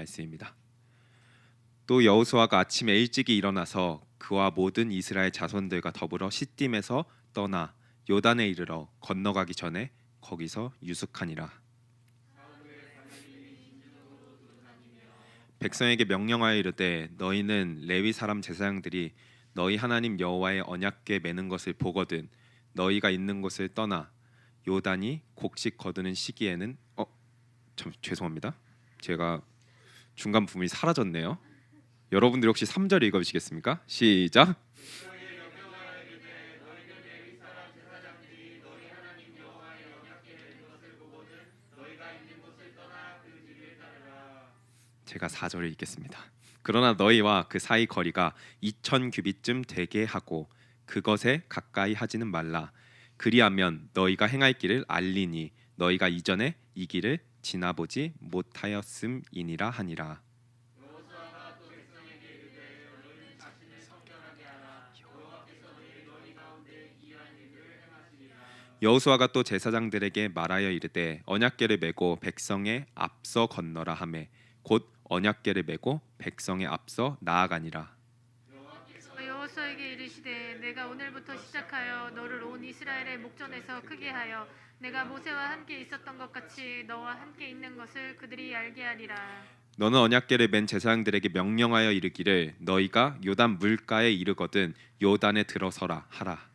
말씀입니다. 또 여호수아가 아침에 일찍이 일어나서 그와 모든 이스라엘 자손들과 더불어 시딤에서 떠나 요단에 이르러 건너가기 전에 거기서 유숙하니라. 백성에게 명령하여 이르되 너희는 레위 사람 제사장들이 너희 하나님 여호와의 언약궤 매는 것을 보거든 너희가 있는 곳을 떠나 요단이 곡식 거두는 시기에는 죄송합니다. 제가 중간 부분이 사라졌네요. 여러분들 혹시 3절 읽어주시겠습니까? 시작. 제가 4절을 읽겠습니다. 그러나 너희와 그 사이 거리가 2000 규빗쯤 되게 하고 그것에 가까이 하지는 말라. 그리하면 너희가 행할 길을 알리니 너희가 이전에 이 길을 지나보지 못하였음이니라 하니라. 여호수아가 또 제사장들에게 말하여 이르되 언약궤를 메고 백성의 앞서 건너라 하매 곧 언약궤를 메고 백성의 앞서 나아가니라. 여호수아에게 이르시되 내가 오늘부터 시작하여 너를 온 이스라엘의 목전에서 크게 하여 내가 모세와 함께 있었던 것 같이 너와 함께 있는 것을 그들이 알게 하리라. 너는 언약궤를 맨 제사장들에게 명령하여 이르기를 너희가 요단 물가에 이르거든 요단에 들어서라 하라.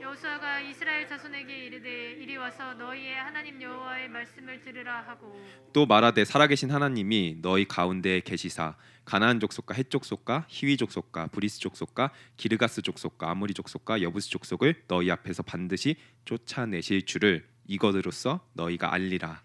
여호수아가 이스라엘 자손에게 이르되 이리 와서 너희의 하나님 여호와의 말씀을 들으라 하고 또 말하되 살아계신 하나님이 너희 가운데에 계시사 가나안 족속과 헷 족속과 히위 족속과 브리스 족속과 기르가스 족속과 아모리 족속과 여부스 족속을 너희 앞에서 반드시 쫓아내실 줄을 이것으로써 너희가 알리라.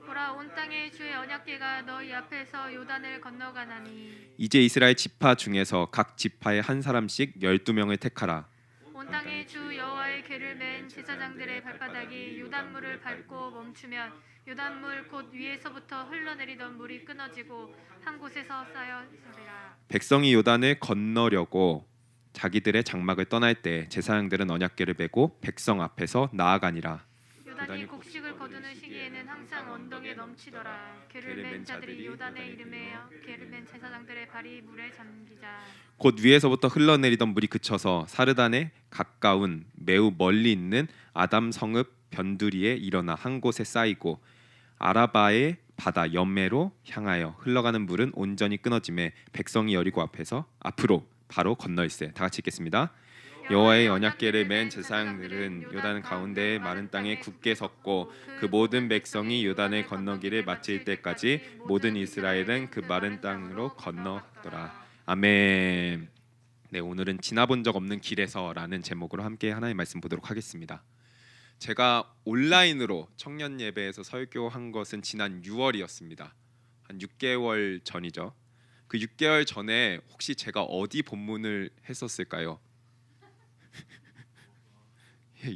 보라 온 땅에 주의 언약궤가 너희 앞에서 요단을 건너가나니 이제 이스라엘 지파 중에서 각 지파에 한 사람씩 12명을 택하라. 온 땅에 주 여호와의 궤를 맨 제사장들의 발바닥이 요단물을 밟고 멈추면 요단물 곧 위에서부터 흘러내리던 물이 끊어지고 한 곳에서 쌓여서리라. 백성이 요단을 건너려고 자기들의 장막을 떠날 때 제사장들은 언약궤를 메고 백성 앞에서 나아가니라. 요단이 곡식을 거두는 시기에는 항상 언덕에 넘치더라. 궤를 맨 자들이 요단에 이르매여 궤를 맨 제사장들의 발이 물에 잠기자 곧 위에서부터 흘러내리던 물이 그쳐서 사르단에 가까운 매우 멀리 있는 아담 성읍 변두리에 일어나 한 곳에 쌓이고 아라바의 바다 연매로 향하여 흘러가는 물은 온전히 끊어지매 백성이 여리고 앞으로 바로 건널세. 다 같이 읽겠습니다. 여호와의 언약궤를 맨 제사장들은 요단 가운데의 마른 땅에 굳게 섰고 그 모든 백성이 요단을 건너기를 마칠 때까지 모든 이스라엘은 그 마른 땅으로 건너더라. 아멘. 네, 오늘은 지나본 적 없는 길에서라는 제목으로 함께 하나님의 말씀 보도록 하겠습니다. 제가 온라인으로 청년 예배에서 설교한 것은 지난 6월이었습니다. 한 6개월 전이죠. 그 6개월 전에 혹시 제가 어디 본문을 했었을까요?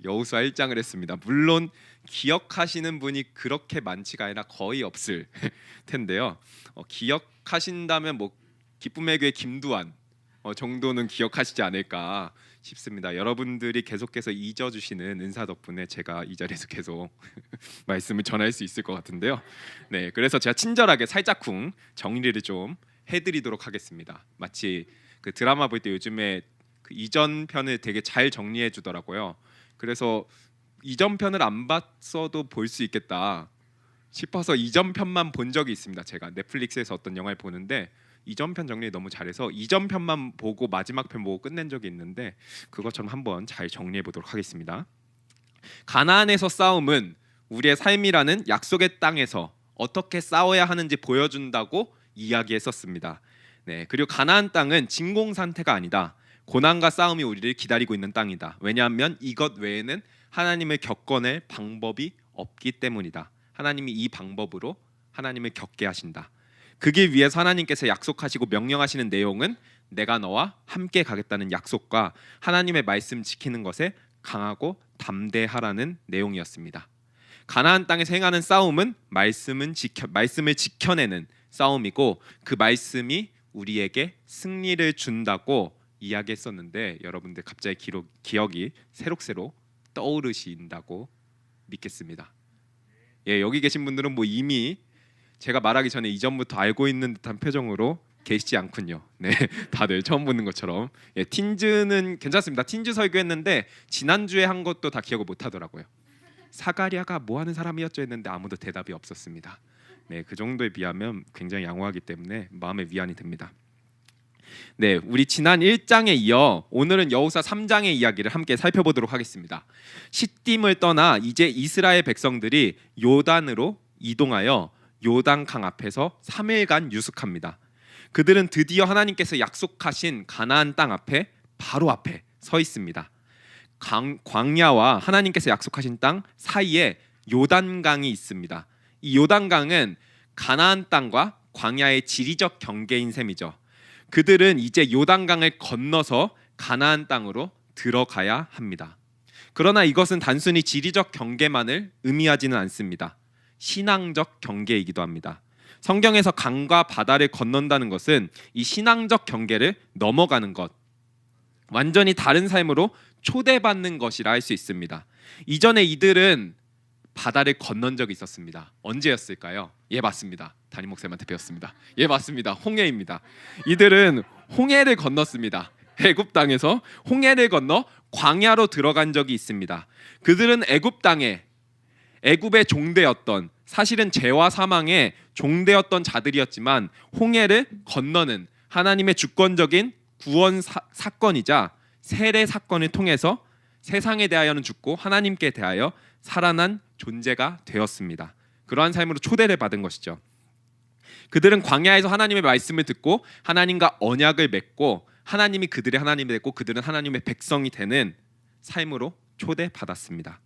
여호수아 1장을 했습니다. 물론 기억하시는 분이 그렇게 많지가 아니라 거의 없을 텐데요. 기억하신다면 뭐 기쁨의 교회 김두한 정도는 기억하시지 않을까 싶습니다. 여러분들이 계속해서 잊어주시는 은사 덕분에 제가 이 자리에서 계속 말씀을 전할 수 있을 것 같은데요. 네, 그래서 제가 친절하게 살짝쿵 정리를 좀 해드리도록 하겠습니다. 마치 그 드라마 볼 때 요즘에 그 이전 편을 되게 잘 정리해 주더라고요. 그래서 이전 편을 안 봤어도 볼 수 있겠다 싶어서 이전 편만 본 적이 있습니다. 제가 넷플릭스에서 어떤 영화를 보는데 이전 편 정리 너무 잘해서 이전 편만 보고 마지막 편 보고 끝낸 적이 있는데 그것처럼 한번 잘 정리해 보도록 하겠습니다. 가나안에서 싸움은 우리의 삶이라는 약속의 땅에서 어떻게 싸워야 하는지 보여준다고 이야기했었습니다. 네, 그리고 가나안 땅은 진공 상태가 아니다. 고난과 싸움이 우리를 기다리고 있는 땅이다. 왜냐하면 이것 외에는 하나님을 겪어낼 방법이 없기 때문이다. 하나님이 이 방법으로 하나님을 겪게 하신다. 그 길 위해서 하나님께서 약속하시고 명령하시는 내용은 내가 너와 함께 가겠다는 약속과 하나님의 말씀 지키는 것에 강하고 담대하라는 내용이었습니다. 가나안 땅에서 행하는 싸움은 말씀을 지켜내는 싸움이고 그 말씀이 우리에게 승리를 준다고 이야기했었는데 여러분들 갑자기 기억이 새록새록 떠오르신다고 믿겠습니다. 예, 여기 계신 분들은 뭐 이미 제가 말하기 전에 이전부터 알고 있는 듯한 표정으로 계시지 않군요. 네, 다들 처음 보는 것처럼. 예, 틴즈는 괜찮습니다. 틴즈 설교했는데 지난주에 한 것도 다 기억을 못 하더라고요. 사가랴가 뭐 하는 사람이었죠 했는데 아무도 대답이 없었습니다. 네, 그 정도에 비하면 굉장히 양호하기 때문에 마음의 위안이 됩니다. 네, 우리 지난 1장에 이어 오늘은 여호수아 3장의 이야기를 함께 살펴보도록 하겠습니다. 시딤을 떠나 이제 이스라엘 백성들이 요단으로 이동하여 요단강 앞에서 3일간 유숙합니다. 그들은 드디어 하나님께서 약속하신 가나안 땅 앞에 바로 앞에 서 있습니다. 광야와 하나님께서 약속하신 땅 사이에 요단강이 있습니다. 이 요단강은 가나안 땅과 광야의 지리적 경계인 셈이죠. 그들은 이제 요단강을 건너서 가나안 땅으로 들어가야 합니다. 그러나 이것은 단순히 지리적 경계만을 의미하지는 않습니다. 신앙적 경계이기도 합니다. 성경에서 강과 바다를 건넌다는 것은 이 신앙적 경계를 넘어가는 것, 완전히 다른 삶으로 초대받는 것이라 할 수 있습니다. 이전에 이들은 바다를 건넌 적이 있었습니다. 언제였을까요? 예, 맞습니다. 담임 목사님한테 배웠습니다. 예, 맞습니다. 홍해입니다. 이들은 홍해를 건넜습니다. 애굽 땅에서 홍해를 건너 광야로 들어간 적이 있습니다. 그들은 애굽 땅에 애굽의 종되었던, 사실은 죄와 사망의 종되었던 자들이었지만 홍해를 건너는 하나님의 주권적인 구원 사건이자 세례 사건을 통해서 세상에 대하여는 죽고 하나님께 대하여 살아난 존재가 되었습니다. 그러한 삶으로 초대를 받은 것이죠. 그들은 광야에서 하나님의 말씀을 듣고 하나님과 언약을 맺고 하나님이 그들의 하나님이 됐고 그들은 하나님의 백성이 되는 삶으로 초대받았습니다.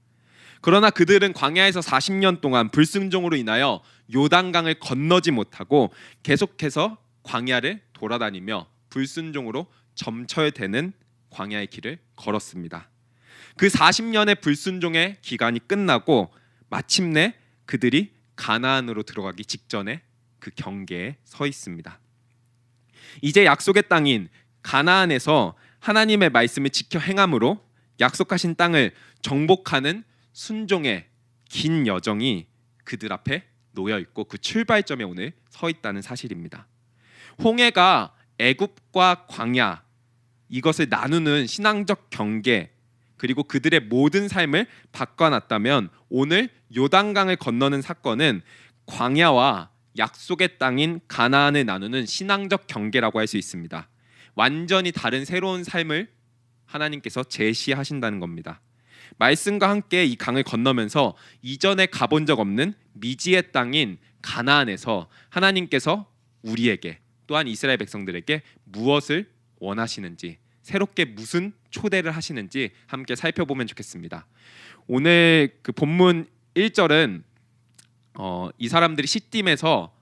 그러나 그들은 광야에서 40년 동안 불순종으로 인하여 요단강을 건너지 못하고 계속해서 광야를 돌아다니며 불순종으로 점철되는 광야의 길을 걸었습니다. 그 40년의 불순종의 기간이 끝나고 마침내 그들이 가나안으로 들어가기 직전에 그 경계에 서 있습니다. 이제 약속의 땅인 가나안에서 하나님의 말씀을 지켜 행함으로 약속하신 땅을 정복하는 순종의 긴 여정이 그들 앞에 놓여 있고 그 출발점에 오늘 서 있다는 사실입니다. 홍해가 애굽과 광야 이것을 나누는 신앙적 경계 그리고 그들의 모든 삶을 바꿔놨다면 오늘 요단강을 건너는 사건은 광야와 약속의 땅인 가나안을 나누는 신앙적 경계라고 할 수 있습니다. 완전히 다른 새로운 삶을 하나님께서 제시하신다는 겁니다. 말씀과 함께 이 강을 건너면서 이전에 가본 적 없는 미지의 땅인 가나안에서 하나님께서 우리에게 또한 이스라엘 백성들에게 무엇을 원하시는지 새롭게 무슨 초대를 하시는지 함께 살펴보면 좋겠습니다. 오늘 그 본문 1절은 이 사람들이 시딤에서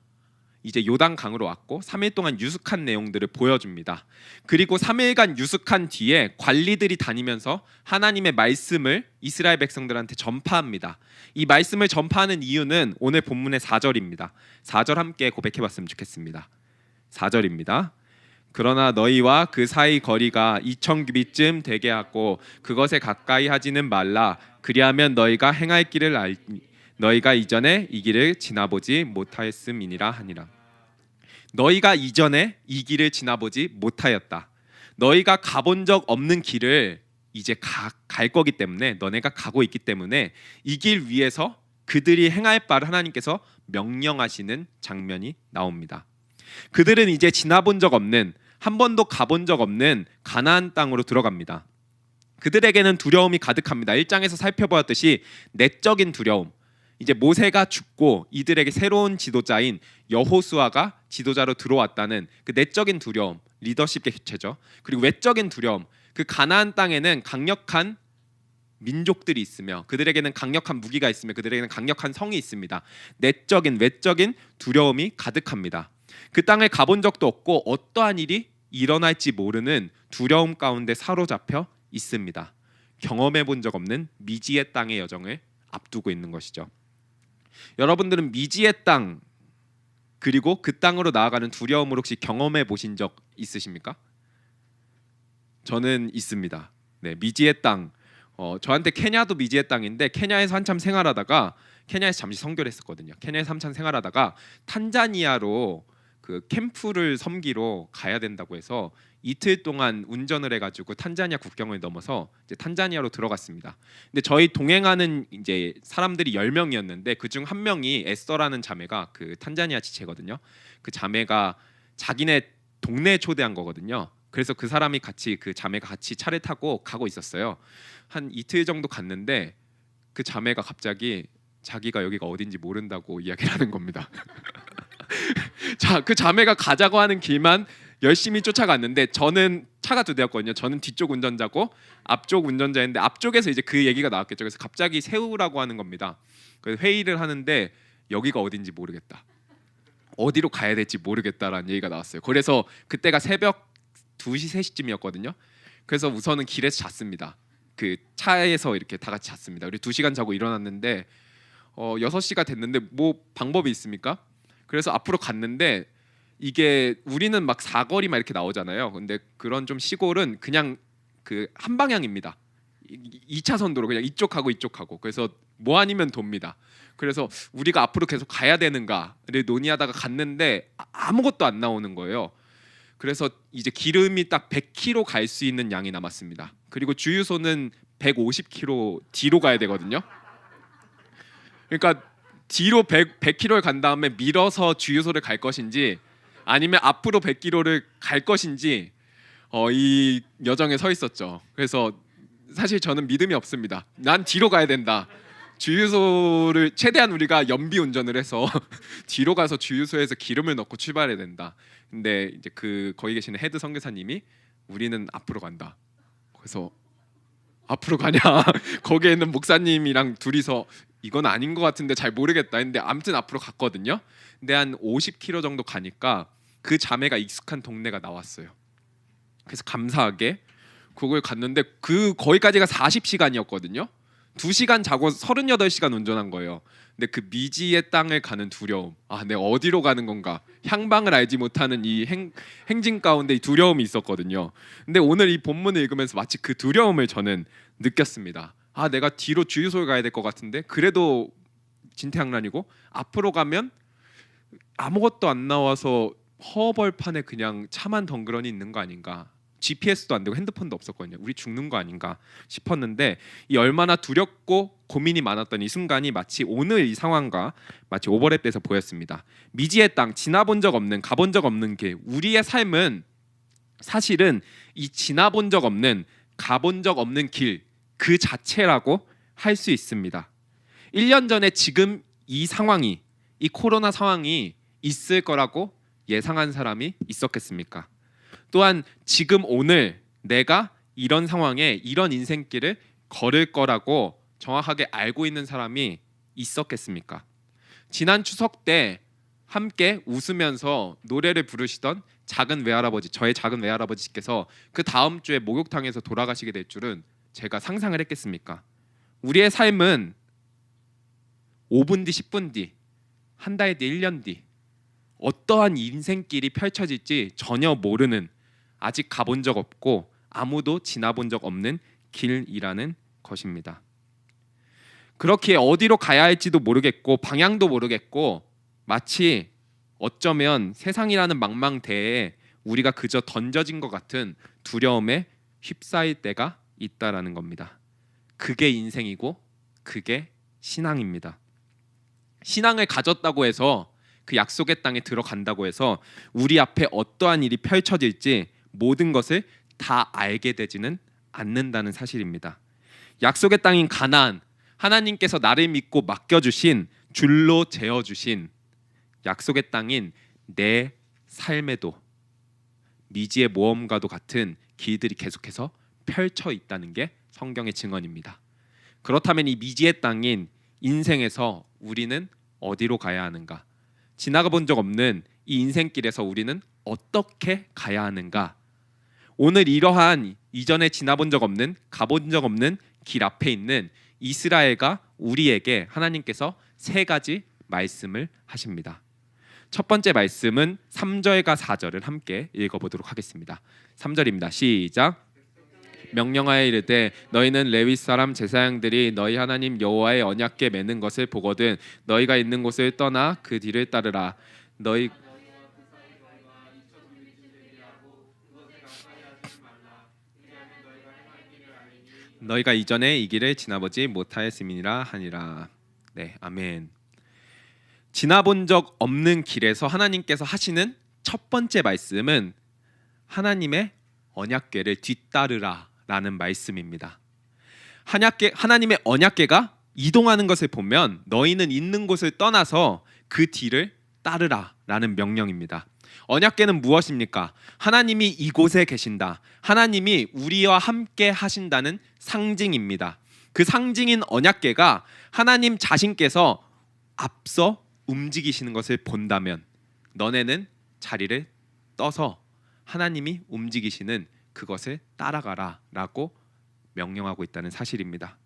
이제 요단강으로 왔고 3일 동안 유숙한 내용들을 보여줍니다. 그리고 3일간 유숙한 뒤에 관리들이 다니면서 하나님의 말씀을 이스라엘 백성들한테 전파합니다. 이 말씀을 전파하는 이유는 오늘 본문의 4절입니다. 4절 함께 고백해봤으면 좋겠습니다. 4절입니다. 그러나 너희와 그 사이 거리가 2000규빗쯤 되게 하고 그것에 가까이 하지는 말라. 그리하면 너희가 행할 길을 너희가 이전에 이 길을 지나보지 못하였음이니라 하니라. 너희가 이전에 이 길을 지나보지 못하였다. 너희가 가본 적 없는 길을 이제 갈 거기 때문에 너네가 가고 있기 때문에 이 길 위에서 그들이 행할 바를 하나님께서 명령하시는 장면이 나옵니다. 그들은 이제 지나본 적 없는 한 번도 가본 적 없는 가나안 땅으로 들어갑니다. 그들에게는 두려움이 가득합니다. 1장에서 살펴보았듯이 내적인 두려움. 이제 모세가 죽고 이들에게 새로운 지도자인 여호수아가 지도자로 들어왔다는 그 내적인 두려움, 리더십의 교체죠. 그리고 외적인 두려움. 그 가나안 땅에는 강력한 민족들이 있으며 그들에게는 강력한 무기가 있으며 그들에게는 강력한 성이 있습니다. 내적인 외적인 두려움이 가득합니다. 그 땅을 가본 적도 없고 어떠한 일이 일어날지 모르는 두려움 가운데 사로잡혀 있습니다. 경험해 본 적 없는 미지의 땅의 여정을 앞두고 있는 것이죠. 여러분들은 미지의 땅 그리고 그 땅으로 나아가는 두려움을 혹시 경험해 보신 적 있으십니까? 저는 있습니다. 네, 미지의 땅. 저한테 케냐도 미지의 땅인데 케냐에서 한참 생활하다가 케냐에서 잠시 선교를 했었거든요. 케냐에서 3년 생활하다가 탄자니아로 그 캠프를 섬기러 가야 된다고 해서 이틀 동안 운전을 해가지고 탄자니아 국경을 넘어서 이제 탄자니아로 들어갔습니다. 근데 저희 동행하는 이제 사람들이 10명이었는데 그중 한 명이 에스더라는 자매가 그 탄자니아 지체거든요. 그 자매가 자기네 동네에 초대한 거거든요. 그래서 그 사람이 같이 그 자매가 같이 차를 타고 가고 있었어요. 한 이틀 정도 갔는데 그 자매가 갑자기 자기가 여기가 어딘지 모른다고 이야기를 하는 겁니다. 자, 그 자매가 가자고 하는 길만 열심히 쫓아갔는데 저는 차가 2대였거든요. 저는 뒤쪽 운전자고 앞쪽 운전자인데 앞쪽에서 이제 그 얘기가 나왔겠죠. 그래서 갑자기 세우라고 하는 겁니다. 그래서 회의를 하는데 여기가 어딘지 모르겠다. 어디로 가야 될지 모르겠다라는 얘기가 나왔어요. 그래서 그때가 새벽 2시 3시쯤이었거든요. 그래서 우선은 길에서 잤습니다. 그 차에서 이렇게 다 같이 잤습니다. 우리 2시간 자고 일어났는데 6시가 됐는데 뭐 방법이 있습니까? 그래서 앞으로 갔는데 이게 우리는 막 사거리 막 이렇게 나오잖아요. 근데 그런 좀 시골은 그냥 그 한 방향입니다. 2차선 도로 그냥 이쪽하고 이쪽하고. 그래서 뭐 아니면 돕니다. 그래서 우리가 앞으로 계속 가야 되는가를 논의하다가 갔는데 아무것도 안 나오는 거예요. 그래서 이제 기름이 딱 100km 갈 수 있는 양이 남았습니다. 그리고 주유소는 150km 뒤로 가야 되거든요. 그러니까 뒤로 100km를 간 다음에 밀어서 주유소를 갈 것인지 아니면 앞으로 100km를 갈 것인지 이 여정에 서 있었죠. 그래서 사실 저는 믿음이 없습니다. 난 뒤로 가야 된다. 주유소를 최대한 우리가 연비 운전을 해서 뒤로 가서 주유소에서 기름을 넣고 출발해야 된다. 근데 이제 그 거기 계시는 헤드 선교사님이 우리는 앞으로 간다. 그래서 앞으로 가냐? 거기에 있는 목사님이랑 둘이서 이건 아닌 것 같은데 잘 모르겠다 했는데 아무튼 앞으로 갔거든요. 근데 한 50km 정도 가니까 그 자매가 익숙한 동네가 나왔어요. 그래서 감사하게 그걸 갔는데 그 거기까지가 40시간이었거든요. 2시간 자고 38시간 운전한 거예요. 근데 그 미지의 땅을 가는 두려움, 내가 어디로 가는 건가, 향방을 알지 못하는 이 행진 가운데 이 두려움이 있었거든요. 근데 오늘 이 본문을 읽으면서 마치 그 두려움을 저는 느꼈습니다. 내가 뒤로 주유소에 가야 될 것 같은데 그래도 진퇴양난이고 앞으로 가면 아무것도 안 나와서 허벌판에 그냥 차만 덩그러니 있는 거 아닌가. GPS도 안 되고 핸드폰도 없었거든요. 우리 죽는 거 아닌가 싶었는데 이 얼마나 두렵고 고민이 많았던 이 순간이 마치 오늘 이 상황과 마치 오버랩돼서 보였습니다. 미지의 땅, 지나본 적 없는, 가본 적 없는 길. 우리의 삶은 사실은 이 지나본 적 없는, 가본 적 없는 길 그 자체라고 할 수 있습니다. 1년 전에 지금 이 상황이, 이 코로나 상황이 있을 거라고 예상한 사람이 있었겠습니까? 또한 지금 오늘 내가 이런 상황에 이런 인생길을 걸을 거라고 정확하게 알고 있는 사람이 있었겠습니까? 지난 추석 때 함께 웃으면서 노래를 부르시던 작은 외할아버지, 저의 작은 외할아버지께서 그 다음 주에 목욕탕에서 돌아가시게 될 줄은 제가 상상을 했겠습니까? 우리의 삶은 5분 뒤, 10분 뒤, 한 달 뒤, 1년 뒤 어떠한 인생길이 펼쳐질지 전혀 모르는, 아직 가본 적 없고 아무도 지나본 적 없는 길이라는 것입니다. 그렇게 어디로 가야 할지도 모르겠고 방향도 모르겠고 마치 어쩌면 세상이라는 망망대해에 우리가 그저 던져진 것 같은 두려움에 휩싸일 때가 있다라는 겁니다. 그게 인생이고 그게 신앙입니다. 신앙을 가졌다고 해서 그 약속의 땅에 들어간다고 해서 우리 앞에 어떠한 일이 펼쳐질지 모든 것을 다 알게 되지는 않는다는 사실입니다. 약속의 땅인 가나안, 하나님께서 나를 믿고 맡겨주신, 줄로 재어주신 약속의 땅인 내 삶에도 미지의 모험과도 같은 길들이 계속해서 펼쳐 있다는 게 성경의 증언입니다. 그렇다면 이 미지의 땅인 인생에서 우리는 어디로 가야 하는가? 지나가 본 적 없는 이 인생길에서 우리는 어떻게 가야 하는가? 오늘 이러한 이전에 지나본 적 없는, 가본 적 없는 길 앞에 있는 이스라엘과 우리에게 하나님께서 3가지 말씀을 하십니다. 첫 번째 말씀은 3절과 4절을 함께 읽어보도록 하겠습니다. 3절입니다. 시작. 명령하여 이르되 너희는 레위 사람 제사장들이 너희 하나님 여호와의 언약궤 매는 것을 보거든 너희가 있는 곳을 떠나 그 뒤를 따르라. 너희가 이전에 이 길을 지나보지 못하였음이니라 하니라. 네, 아멘. 지나본 적 없는 길에서 하나님께서 하시는 첫 번째 말씀은 하나님의 언약궤를 뒤따르라라는 말씀입니다. 하나님의 언약궤가 이동하는 것을 보면 너희는 있는 곳을 떠나서 그 뒤를 따르라라는 명령입니다. 언약궤는 무엇입니까? 하나님이 이곳에 계신다. 하나님이 우리와 함께 하신다는 상징입니다. 그 상징인 언약궤가 하나님 자신께서 앞서 움직이시는 것을 본다면 너네는 자리를 떠서 하나님이 움직이시는 그것을 따라가라라고 명령하고 있다는 사실입니다.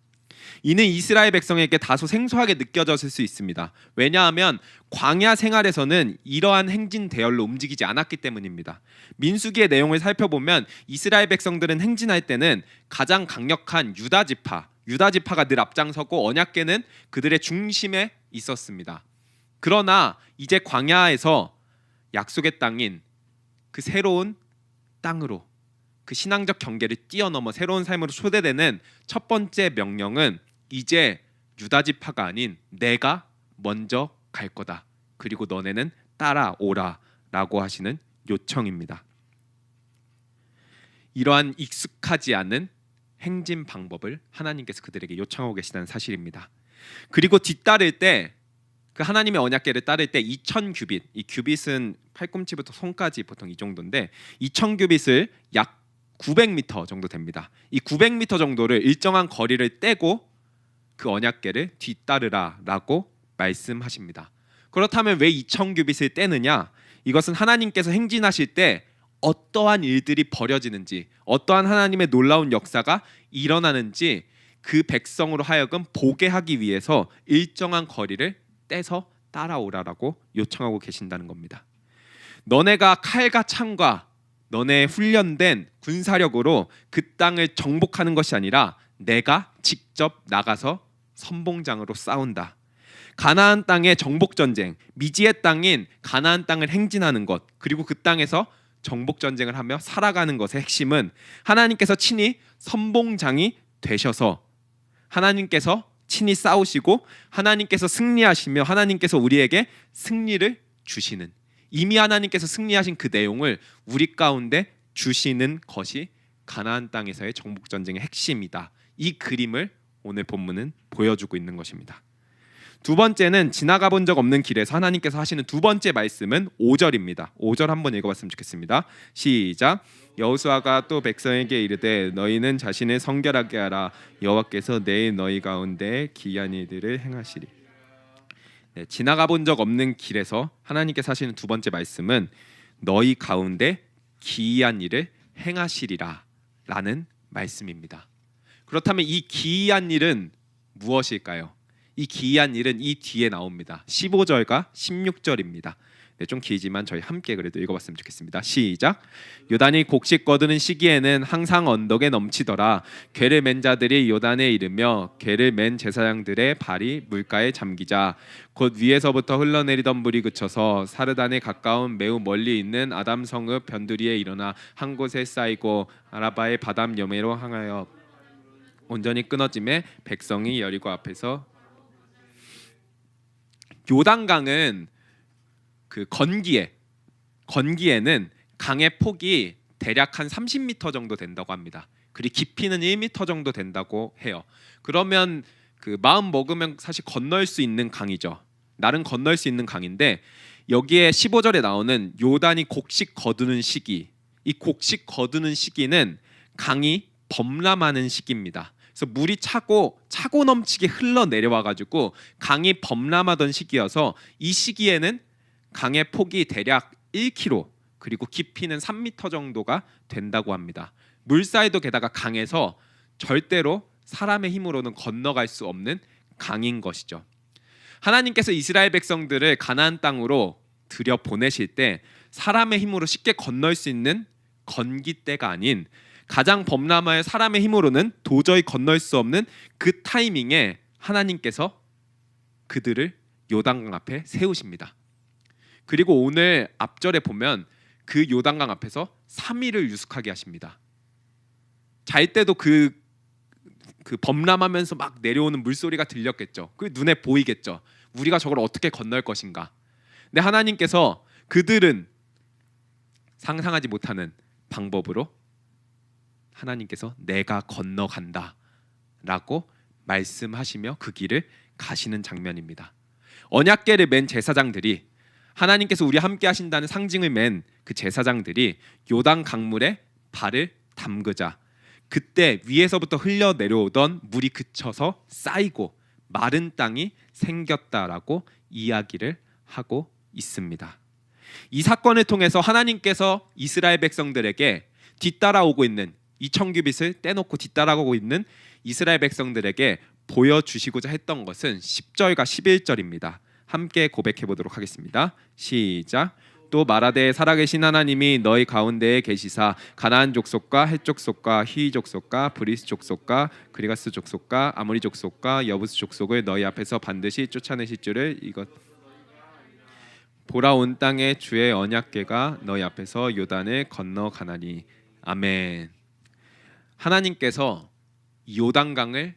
이는 이스라엘 백성에게 다소 생소하게 느껴졌을 수 있습니다. 왜냐하면 광야 생활에서는 이러한 행진 대열로 움직이지 않았기 때문입니다. 민수기의 내용을 살펴보면 이스라엘 백성들은 행진할 때는 가장 강력한 유다 지파가 늘 앞장서고 언약궤는 그들의 중심에 있었습니다. 그러나 이제 광야에서 약속의 땅인 그 새로운 땅으로 그 신앙적 경계를 뛰어넘어 새로운 삶으로 초대되는 첫 번째 명령은 이제 유다 지파가 아닌 내가 먼저 갈 거다. 그리고 너네는 따라오라라고 하시는 요청입니다. 이러한 익숙하지 않은 행진 방법을 하나님께서 그들에게 요청하고 계시다는 사실입니다. 그리고 뒤따를 때 그 하나님의 언약궤를 따를 때 2000규빗, 이 규빗은 팔꿈치부터 손까지 보통 이 정도인데 2000규빗을 약 900m 정도 됩니다. 이 900m 정도를 일정한 거리를 떼고 그 언약궤를 뒤따르라라고 말씀하십니다. 그렇다면 왜 2000규빗을 떼느냐? 이것은 하나님께서 행진하실 때 어떠한 일들이 벌어지는지, 어떠한 하나님의 놀라운 역사가 일어나는지 그 백성으로 하여금 보게 하기 위해서 일정한 거리를 떼서 따라오라라고 요청하고 계신다는 겁니다. 너네가 칼과 창과 너네 훈련된 군사력으로 그 땅을 정복하는 것이 아니라 내가 직접 나가서 선봉장으로 싸운다. 가나안 땅의 정복 전쟁, 미지의 땅인 가나안 땅을 행진하는 것, 그리고 그 땅에서 정복 전쟁을 하며 살아가는 것의 핵심은 하나님께서 친히 선봉장이 되셔서 하나님께서 친히 싸우시고 하나님께서 승리하시며 하나님께서 우리에게 승리를 주시는, 이미 하나님께서 승리하신 그 내용을 우리 가운데 주시는 것이 가나안 땅에서의 정복 전쟁의 핵심이다. 이 그림을 오늘 본문은 보여주고 있는 것입니다. 두 번째는 지나가 본 적 없는 길에서 하나님께서 하시는 두 번째 말씀은 5절입니다. 5절 한번 읽어봤으면 좋겠습니다. 시작. 여호수아가 또 백성에게 이르되 너희는 자신을 성결하게 하라. 여호와께서 내일 너희 가운데 기이한 일들을 행하시리. 네, 지나가 본 적 없는 길에서 하나님께서 하시는 두 번째 말씀은 너희 가운데 기이한 일을 행하시리라 라는 말씀입니다. 그렇다면 이 기이한 일은 무엇일까요? 이 기이한 일은 이 뒤에 나옵니다. 15절과 16절입니다. 네, 좀 길지만 저희 함께 그래도 읽어봤으면 좋겠습니다. 시작. 요단이 곡식 거두는 시기에는 항상 언덕에 넘치더라. 궤를 맨 자들이 요단에 이르며 궤를 맨 제사장들의 발이 물가에 잠기자 곧 위에서부터 흘러내리던 물이 그쳐서 사르단에 가까운 매우 멀리 있는 아담 성읍 변두리에 일어나 한 곳에 쌓이고 아라바의 바담 여매로 향하여 온전히 끊어짐에 백성이 여리고 앞에서 요단강은 그 건기에는 강의 폭이 대략 한 30m 정도 된다고 합니다. 그리고 깊이는 1m 정도 된다고 해요. 그러면 그 마음 먹으면 사실 건널 수 있는 강이죠. 날은 건널 수 있는 강인데 여기에 15절에 나오는 요단이 곡식 거두는 시기, 이 곡식 거두는 시기는 강이 범람하는 시기입니다. 그래서 물이 차고 넘치게 흘러내려와 가지고 강이 범람하던 시기여서 이 시기에는 강의 폭이 대략 1km 그리고 깊이는 3m 정도가 된다고 합니다. 물사이도 게다가 강에서 절대로 사람의 힘으로는 건너갈 수 없는 강인 것이죠. 하나님께서 이스라엘 백성들을 가나안 땅으로 들여 보내실 때 사람의 힘으로 쉽게 건널 수 있는 건기대가 아닌 가장 범람하여 사람의 힘으로는 도저히 건널 수 없는 그 타이밍에 하나님께서 그들을 요단강 앞에 세우십니다. 그리고 오늘 앞절에 보면 그 요단강 앞에서 3일을 유숙하게 하십니다. 잘 때도 그 범람하면서 막 내려오는 물소리가 들렸겠죠. 그 눈에 보이겠죠. 우리가 저걸 어떻게 건널 것인가. 근데 하나님께서 그들은 상상하지 못하는 방법으로 하나님께서 내가 건너간다 라고 말씀하시며 그 길을 가시는 장면입니다. 언약궤를 맨 제사장들이, 하나님께서 우리 함께 하신다는 상징을 맨 그 제사장들이 요단 강물에 발을 담그자 그때 위에서부터 흘러 내려오던 물이 그쳐서 쌓이고 마른 땅이 생겼다라고 이야기를 하고 있습니다. 이 사건을 통해서 하나님께서 이스라엘 백성들에게 뒤따라오고 있는, 이 청규빗을 떼놓고 뒤따라오고 있는 이스라엘 백성들에게 보여주시고자 했던 것은 10절과 11절입니다. 함께 고백해 보도록 하겠습니다. 시작. 또 말하되 살아계신 하나님이 너희 가운데에 계시사 가나안 족속과 헷 족속과 히위 족속과 브리스 족속과 그리가스 족속과 아모리 족속과 여부스 족속을 너희 앞에서 반드시 쫓아내실 줄을 이것 보라. 온 땅에 주의 언약궤가 너희 앞에서 요단을 건너가나니. 아멘. 하나님께서 요단강을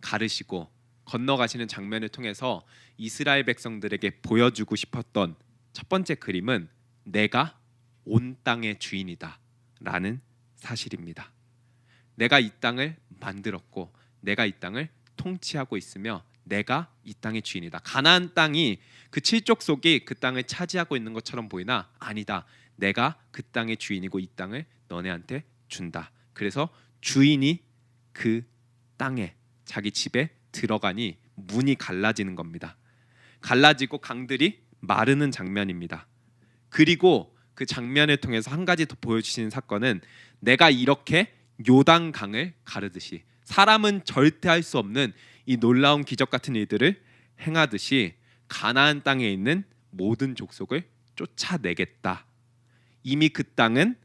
가르시고 건너가시는 장면을 통해서 이스라엘 백성들에게 보여주고 싶었던 첫 번째 그림은 내가 온 땅의 주인이다 라는 사실입니다. 내가 이 땅을 만들었고 내가 이 땅을 통치하고 있으며 내가 이 땅의 주인이다. 가나안 땅이 그 7족속이 그 땅을 차지하고 있는 것처럼 보이나 아니다. 내가 그 땅의 주인이고 이 땅을 너네한테 준다. 그래서 주인이 그 땅에 자기 집에 들어가니 문이 갈라지는 겁니다. 갈라지고 강들이 마르는 장면입니다. 그리고 그 장면을 통해서 한 가지 더 보여주시는 사건은 내가 이렇게 요단강을 가르듯이 사람은 절대 할 수 없는 이 놀라운 기적 같은 일들을 행하듯이 가나안 땅에 있는 모든 족속을 쫓아내겠다. 이미 그 땅은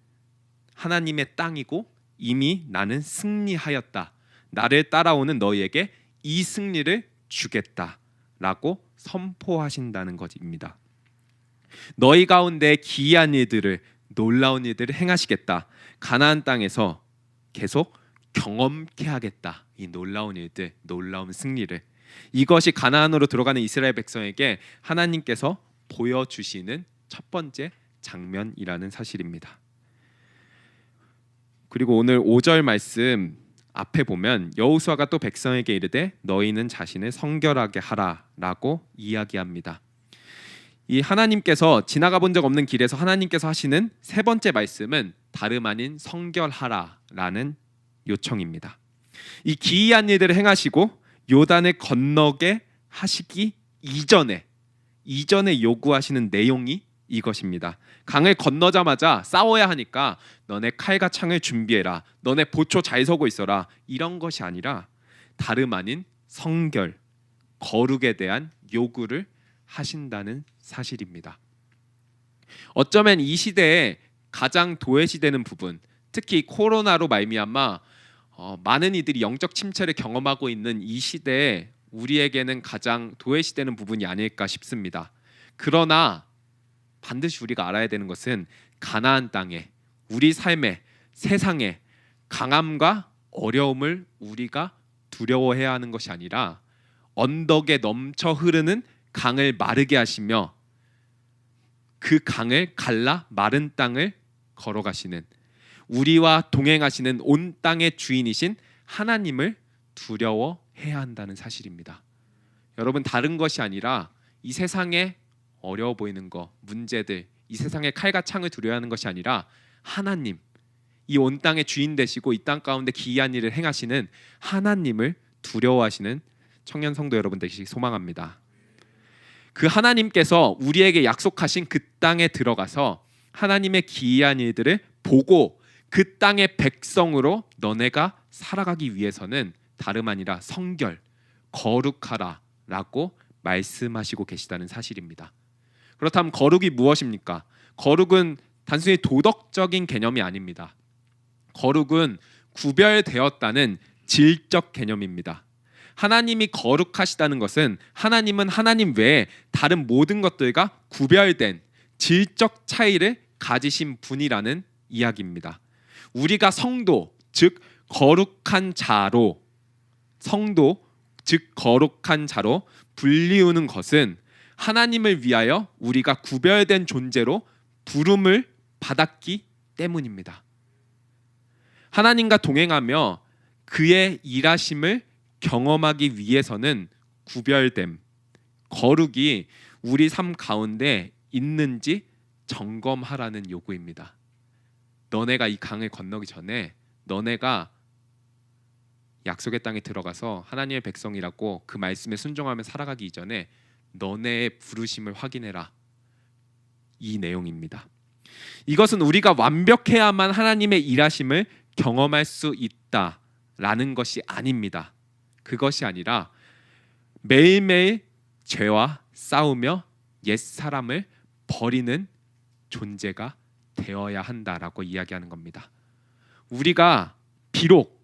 하나님의 땅이고 이미 나는 승리하였다. 나를 따라오는 너희에게 이 승리를 주겠다라고 선포하신다는 것입니다. 너희 가운데 기이한 일들을, 놀라운 일들을 행하시겠다. 가나안 땅에서 계속 경험케 하겠다. 이 놀라운 일들, 놀라운 승리를. 이것이 가나안으로 들어가는 이스라엘 백성에게 하나님께서 보여주시는 첫 번째 장면이라는 사실입니다. 그리고 오늘 5절 말씀 앞에 보면 여호수아가 또 백성에게 이르되 너희는 자신을 성결하게 하라라고 이야기합니다. 이 하나님께서 지나가 본 적 없는 길에서 하나님께서 하시는 세 번째 말씀은 다름 아닌 성결하라라는 요청입니다. 이 기이한 일들을 행하시고 요단을 건너게 하시기 이전에 요구하시는 내용이 이것입니다. 강을 건너자마자 싸워야 하니까 너네 칼과 창을 준비해라. 너네 보초 잘 서고 있어라. 이런 것이 아니라 다름 아닌 성결, 거룩에 대한 요구를 하신다는 사실입니다. 어쩌면 이 시대에 가장 도외시되는 부분, 특히 코로나로 말미암아 많은 이들이 영적 침체를 경험하고 있는 이 시대에 우리에게는 가장 도외시되는 부분이 아닐까 싶습니다. 그러나 반드시 우리가 알아야 되는 것은 가나안 땅에, 우리 삶에, 세상에 강함과 어려움을 우리가 두려워해야 하는 것이 아니라 언덕에 넘쳐 흐르는 강을 마르게 하시며 그 강을 갈라 마른 땅을 걸어가시는, 우리와 동행하시는 온 땅의 주인이신 하나님을 두려워해야 한다는 사실입니다. 여러분, 다른 것이 아니라 이 세상에 어려워 보이는 거, 문제들, 이 세상의 칼과 창을 두려워하는 것이 아니라 하나님, 이 온 땅의 주인 되시고 이 땅 가운데 기이한 일을 행하시는 하나님을 두려워하시는 청년 성도 여러분 되시기 소망합니다. 그 하나님께서 우리에게 약속하신 그 땅에 들어가서 하나님의 기이한 일들을 보고 그 땅의 백성으로 너네가 살아가기 위해서는 다름 아니라 성결, 거룩하라라고 말씀하시고 계시다는 사실입니다. 그렇다면 거룩이 무엇입니까? 거룩은 단순히 도덕적인 개념이 아닙니다. 거룩은 구별되었다는 질적 개념입니다. 하나님이 거룩하시다는 것은 하나님은 하나님 외에 다른 모든 것들과 구별된 질적 차이를 가지신 분이라는 이야기입니다. 우리가 성도, 즉 거룩한 자로 불리우는 것은 하나님을 위하여 우리가 구별된 존재로 부름을 받았기 때문입니다. 하나님과 동행하며 그의 일하심을 경험하기 위해서는 구별됨, 거룩이 우리 삶 가운데 있는지 점검하라는 요구입니다. 너네가 이 강을 건너기 전에, 너네가 약속의 땅에 들어가서 하나님의 백성이라고 그 말씀에 순종하며 살아가기 이전에 너네의 부르심을 확인해라. 이 내용입니다. 이것은 우리가 완벽해야만 하나님의 일하심을 경험할 수 있다라는 것이 아닙니다. 그것이 아니라 매일매일 죄와 싸우며 옛사람을 버리는 존재가 되어야 한다라고 이야기하는 겁니다. 우리가 비록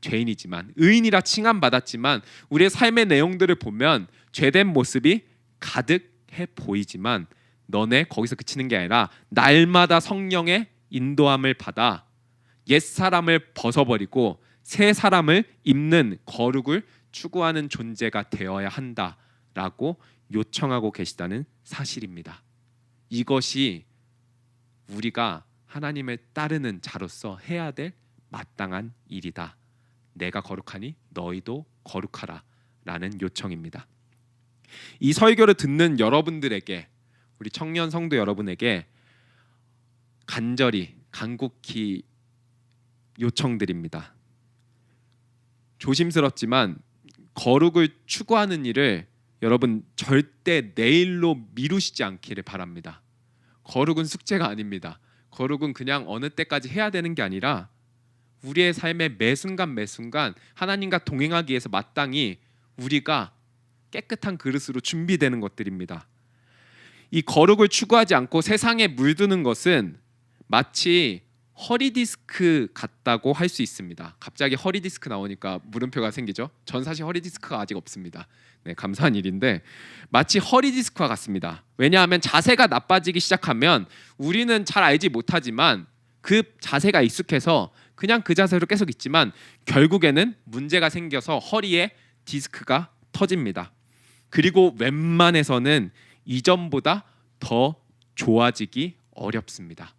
죄인이지만, 의인이라 칭함받았지만 우리의 삶의 내용들을 보면 죄된 모습이 가득해 보이지만, 너네 거기서 그치는 게 아니라 날마다 성령의 인도함을 받아 옛사람을 벗어버리고 새 사람을 입는 거룩을 추구하는 존재가 되어야 한다라고 요청하고 계시다는 사실입니다. 이것이 우리가 하나님을 따르는 자로서 해야 될 마땅한 일이다. 내가 거룩하니 너희도 거룩하라 라는 요청입니다. 이 설교를 듣는 여러분들에게, 우리 청년 성도 여러분에게 간곡히 요청드립니다. 조심스럽지만 거룩을 추구하는 일을 여러분 절대 내일로 미루시지 않기를 바랍니다. 거룩은 숙제가 아닙니다. 거룩은 그냥 어느 때까지 해야 되는 게 아니라 우리의 삶의 매 순간 하나님과 동행하기 위해서 마땅히 우리가 깨끗한 그릇으로 준비되는 것들입니다. 이 거룩을 추구하지 않고 세상에 물드는 것은 마치 허리디스크 같다고 할 수 있습니다. 갑자기 허리디스크 나오니까 물음표가 생기죠. 전 사실 허리디스크가 아직 없습니다. 네, 감사한 일인데 마치 허리디스크와 같습니다. 왜냐하면 자세가 나빠지기 시작하면 우리는 잘 알지 못하지만 그 자세가 익숙해서 그냥 그 자세로 계속 있지만 결국에는 문제가 생겨서 허리에 디스크가 터집니다. 그리고 웬만해서는 이전보다 더 좋아지기 어렵습니다.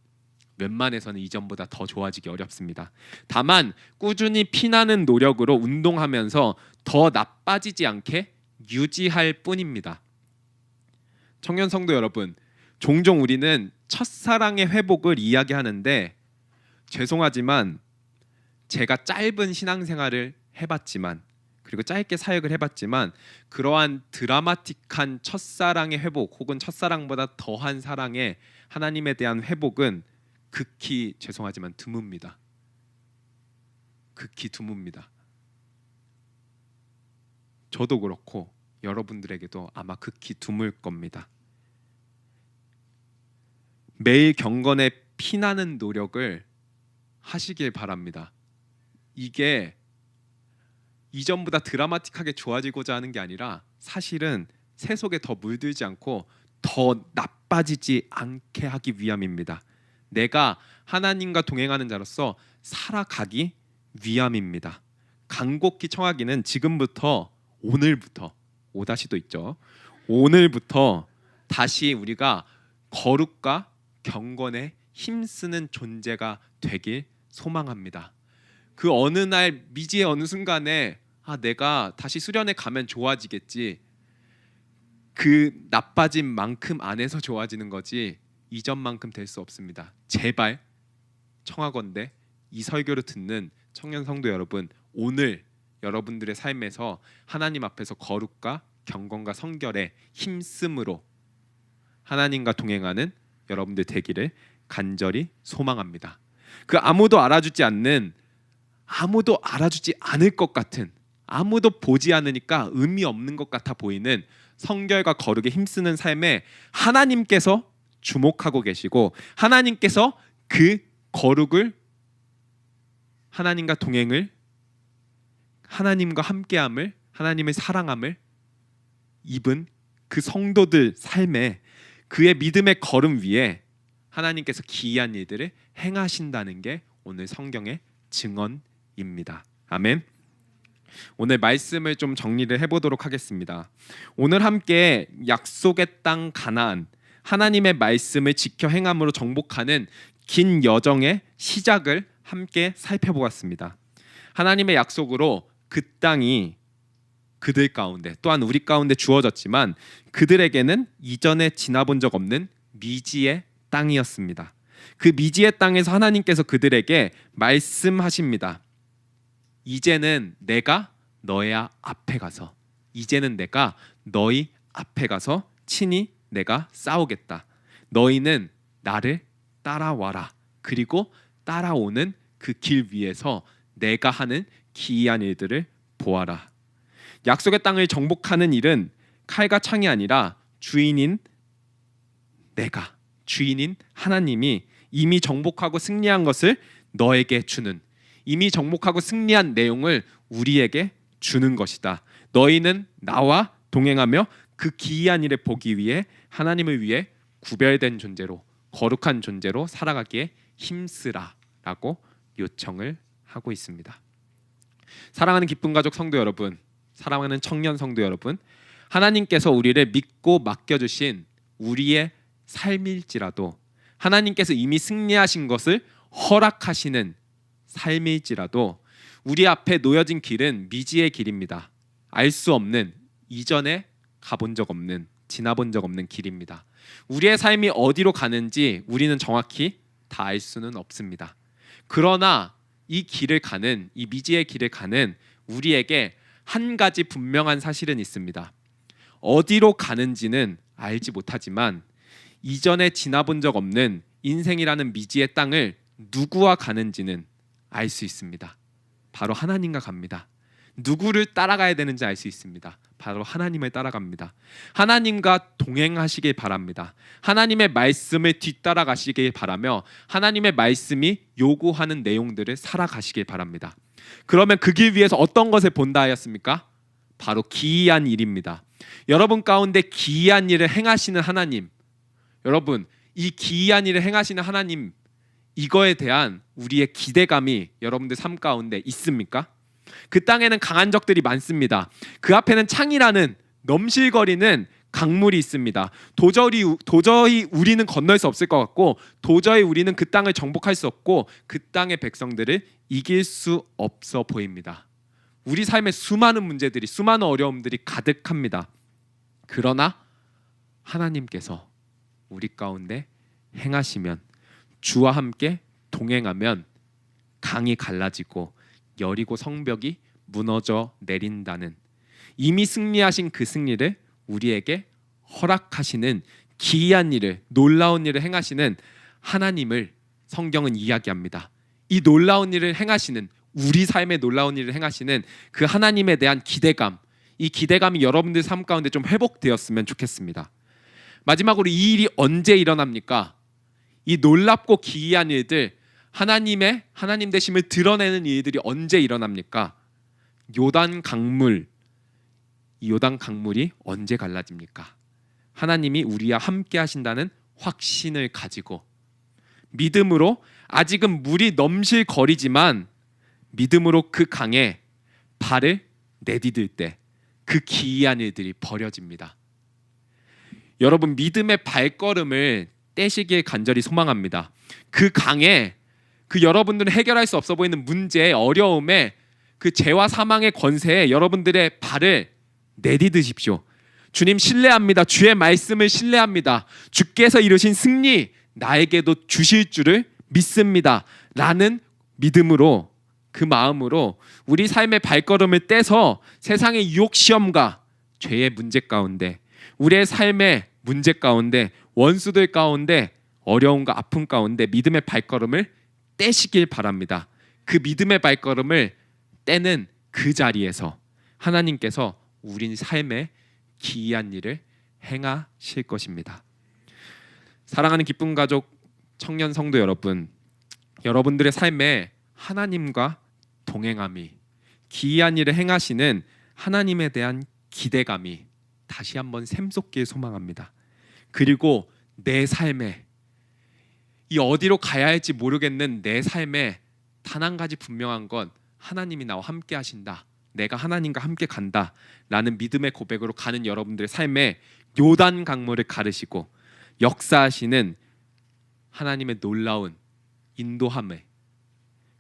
다만 꾸준히 피나는 노력으로 운동하면서 더 나빠지지 않게 유지할 뿐입니다. 청년 성도 여러분, 종종 우리는 첫사랑의 회복을 이야기하는데 죄송하지만 제가 짧은 신앙생활을 해봤지만, 그리고 짧게 사역을 해봤지만 그러한 드라마틱한 첫사랑의 회복 혹은 첫사랑보다 더한 사랑의 하나님에 대한 회복은 극히 죄송하지만 드뭅니다. 극히 드뭅니다. 저도 그렇고 여러분들에게도 아마 극히 드물 겁니다. 매일 경건에 피나는 노력을 하시길 바랍니다. 이게 이전보다 드라마틱하게 좋아지고자 하는 게 아니라 사실은 새 속에 더 물들지 않고 더 나빠지지 않게 하기 위함입니다. 내가 하나님과 동행하는 자로서 살아가기 위함입니다. 간곡히 청하기는 지금부터, 오늘부터, 오다시도 있죠. 오늘부터 다시 우리가 거룩과 경건에 힘쓰는 존재가 되길 소망합니다. 그 어느 날 미지의 어느 순간에 내가 다시 수련회 가면 좋아지겠지. 그 나빠진 만큼 안에서 좋아지는 거지 이전만큼 될 수 없습니다. 제발 청하건대 이 설교를 듣는 청년 성도 여러분, 오늘 여러분들의 삶에서 하나님 앞에서 거룩과 경건과 성결에 힘쓰므로 하나님과 동행하는 여러분들 되기를 간절히 소망합니다. 그 아무도 알아주지 않을 것 같은, 아무도 보지 않으니까 의미 없는 것 같아 보이는 성결과 거룩에 힘쓰는 삶에 하나님께서 주목하고 계시고 하나님께서 그 거룩을 하나님과 동행을, 하나님과 함께함을, 하나님의 사랑함을 입은 그 성도들 삶에, 그의 믿음의 걸음 위에 하나님께서 기이한 일들을 행하신다는 게 오늘 성경의 증언입니다. 아멘. 오늘 말씀을 좀 정리를 해보도록 하겠습니다. 오늘 함께 약속의 땅 가나안, 하나님의 말씀을 지켜 행함으로 정복하는 긴 여정의 시작을 함께 살펴보았습니다. 하나님의 약속으로 그 땅이 그들 가운데, 또한 우리 가운데 주어졌지만 그들에게는 이전에 지나본 적 없는 미지의 땅이었습니다. 그 미지의 땅에서 하나님께서 그들에게 말씀하십니다. 이제는 내가 너의 앞에 가서, 이제는 내가 너희 앞에 가서 친히 내가 싸우겠다. 너희는 나를 따라와라. 그리고 따라오는 그 길 위에서 내가 하는 기이한 일들을 보아라. 약속의 땅을 정복하는 일은 칼과 창이 아니라 주인인 내가, 주인인 하나님이 이미 정복하고 승리한 것을 너에게 주는, 이미 정복하고 승리한 내용을 우리에게 주는 것이다. 너희는 나와 동행하며 그 기이한 일을 보기 위해 하나님을 위해 구별된 존재로, 거룩한 존재로 살아가기에 힘쓰라라고 요청을 하고 있습니다. 사랑하는 기쁨 가족 성도 여러분, 사랑하는 청년 성도 여러분, 하나님께서 우리를 믿고 맡겨주신 우리의 삶일지라도, 하나님께서 이미 승리하신 것을 허락하시는 삶일지라도 우리 앞에 놓여진 길은 미지의 길입니다. 알 수 없는, 이전에 가본 적 없는, 지나본 적 없는 길입니다. 우리의 삶이 어디로 가는지 우리는 정확히 다 알 수는 없습니다. 그러나 이 길을 가는, 이 미지의 길을 가는 우리에게 한 가지 분명한 사실은 있습니다. 어디로 가는지는 알지 못하지만 이전에 지나본 적 없는 인생이라는 미지의 땅을 누구와 가는지는 알 수 있습니다. 바로 하나님과 갑니다. 누구를 따라가야 되는지 알 수 있습니다. 바로 하나님을 따라갑니다. 하나님과 동행하시길 바랍니다. 하나님의 말씀을 뒤따라가시길 바라며 하나님의 말씀이 요구하는 내용들을 살아가시길 바랍니다. 그러면 그 길 위에서 어떤 것을 본다 하였습니까? 바로 기이한 일입니다. 여러분 가운데 기이한 일을 행하시는 하나님, 여러분 이 기이한 일을 행하시는 하나님, 이거에 대한 우리의 기대감이 여러분들 삶 가운데 있습니까? 그 땅에는 강한 적들이 많습니다. 그 앞에는 창이라는 넘실거리는 강물이 있습니다. 도저히 우리는 건널 수 없을 것 같고, 도저히 우리는 그 땅을 정복할 수 없고, 그 땅의 백성들을 이길 수 없어 보입니다. 우리 삶에 수많은 문제들이, 수많은 어려움들이 가득합니다. 그러나 하나님께서 우리 가운데 행하시면, 주와 함께 동행하면 강이 갈라지고 여리고 성벽이 무너져 내린다는, 이미 승리하신 그 승리를 우리에게 허락하시는 기이한 일을, 놀라운 일을 행하시는 하나님을 성경은 이야기합니다. 이 놀라운 일을 행하시는, 우리 삶에 놀라운 일을 행하시는 그 하나님에 대한 기대감, 이 기대감이 여러분들 삶 가운데 좀 회복되었으면 좋겠습니다. 마지막으로 이 일이 언제 일어납니까? 이 놀랍고 기이한 일들, 하나님 되심을 드러내는 일들이 언제 일어납니까? 요단 강물, 이 요단 강물이 언제 갈라집니까? 하나님이 우리와 함께 하신다는 확신을 가지고, 믿음으로, 아직은 물이 넘실거리지만 믿음으로 그 강에 발을 내디딜 때 그 기이한 일들이 벌어집니다. 여러분 믿음의 발걸음을 떼시길 간절히 소망합니다. 그 강에, 그 여러분들은 해결할 수 없어 보이는 문제의 어려움에, 그 죄와 사망의 권세에 여러분들의 발을 내디드십시오. 주님 신뢰합니다. 주의 말씀을 신뢰합니다. 주께서 이루신 승리 나에게도 주실 줄을 믿습니다. 라는 믿음으로, 그 마음으로 우리 삶의 발걸음을 떼서 세상의 유혹 시험과 죄의 문제 가운데, 우리의 삶의 문제 가운데, 원수들 가운데, 어려움과 아픔 가운데 믿음의 발걸음을 떼시길 바랍니다. 그 믿음의 발걸음을 떼는 그 자리에서 하나님께서 우리 삶에 기이한 일을 행하실 것입니다. 사랑하는 기쁨 가족 청년 성도 여러분, 여러분들의 삶에 하나님과 동행함이, 기이한 일을 행하시는 하나님에 대한 기대감이 다시 한번 샘솟길 소망합니다. 그리고 내 삶에, 이 어디로 가야 할지 모르겠는 내 삶에 단 한 가지 분명한 건 하나님이 나와 함께 하신다, 내가 하나님과 함께 간다 라는 믿음의 고백으로 가는 여러분들의 삶에 요단 강물을 가르시고 역사하시는 하나님의 놀라운 인도함에,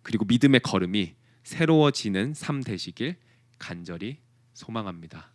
그리고 믿음의 걸음이 새로워지는 삶 되시길 간절히 소망합니다.